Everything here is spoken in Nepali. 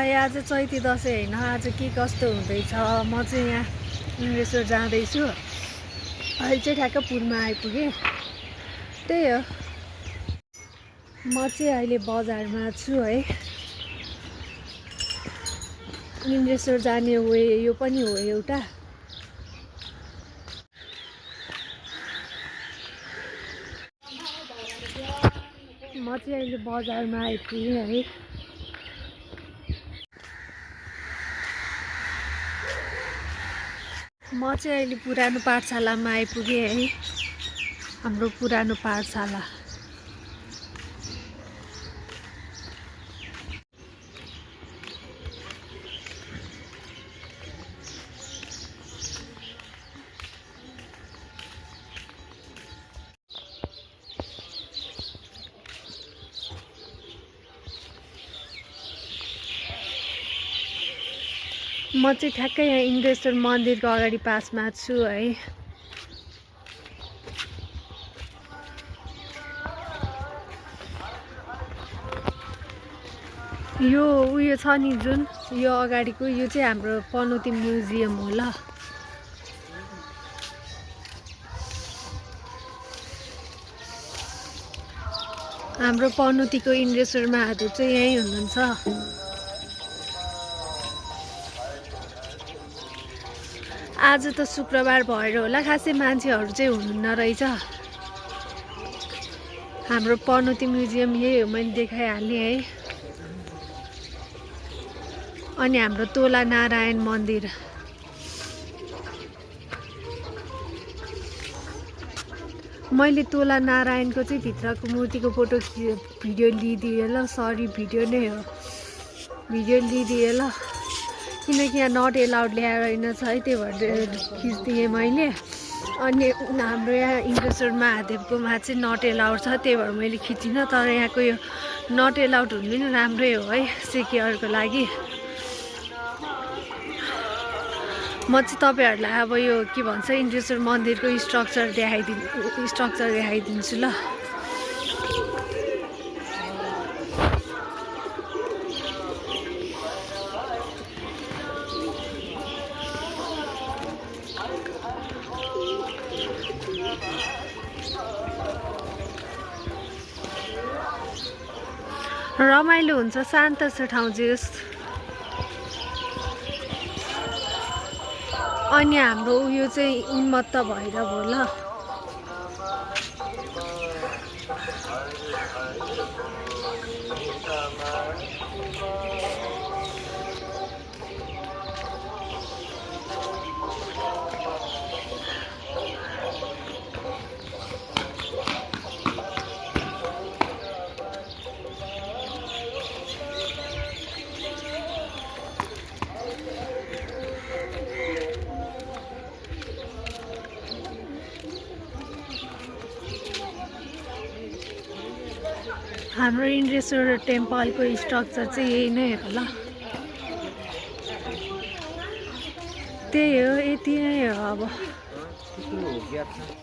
हाय आज चैते दसैँ होइन आज के कस्तो हुँदैछ म चाहिँ यहाँ इन्द्रेश्वर जाँदैछु अहिले चाहिँ ठ्याक्क पुलमा आइपुगेँ त्यही हो म चाहिँ अहिले बजारमा छु है इन्द्रेश्वर जाने वे यो पनि हो एउटा म चाहिँ अहिले बजारमा आइपुगेँ है म चाहिँ अहिले पुरानो पाठशालामा आइपुगेँ है हाम्रो पुरानो पाठशाला म चाहिँ ठ्याक्कै यहाँ इन्द्रेश्वर मन्दिरको अगाडि पासमा छु है यो उयो छ नि जुन यो अगाडिको यो चाहिँ हाम्रो पनौती म्युजियम हो ल हाम्रो पनौतीको इन्द्रेश्वर महादेव चाहिँ यहीँ हुनुहुन्छ आज त शुक्रबार भएर होला खासै मान्छेहरू चाहिँ हुनुहुन्न रहेछ हाम्रो पनौती म्युजियम यही हो मैले देखाइहालेँ है अनि हाम्रो तोला नारायण मन्दिर मैले तोला नारायणको चाहिँ भित्रको मूर्तिको फोटो भिडियो लिइदिएँ ल सरी भिडियो नै हो भिडियो लिइदिएँ ल किनकि यहाँ नट एलाउड ल्याएर रहेनछ है त्यही भएर खिचिदिएँ मैले अनि हाम्रो यहाँ इन्द्रेश्वर महादेवकोमा चाहिँ नट एलाउड छ त्यही भएर मैले खिचिनँ तर यहाँको यो नट एलाउड हुनु पनि राम्रै हो है सेक्युरको लागि म चाहिँ तपाईँहरूलाई अब यो के भन्छ इन्द्रेश्वर मन्दिरको स्ट्रक्चर देखाइदिन्छु ल रमाइलो हुन्छ शान्त छ ठाउँ चाहिँ अनि हाम्रो उयो चाहिँ उन्मत्त भएर भयो ल हाम्रो इन्द्रेश्वर टेम्पलको स्ट्रक्चर चाहिँ यही नै हो ल त्यही हो यति नै हो अब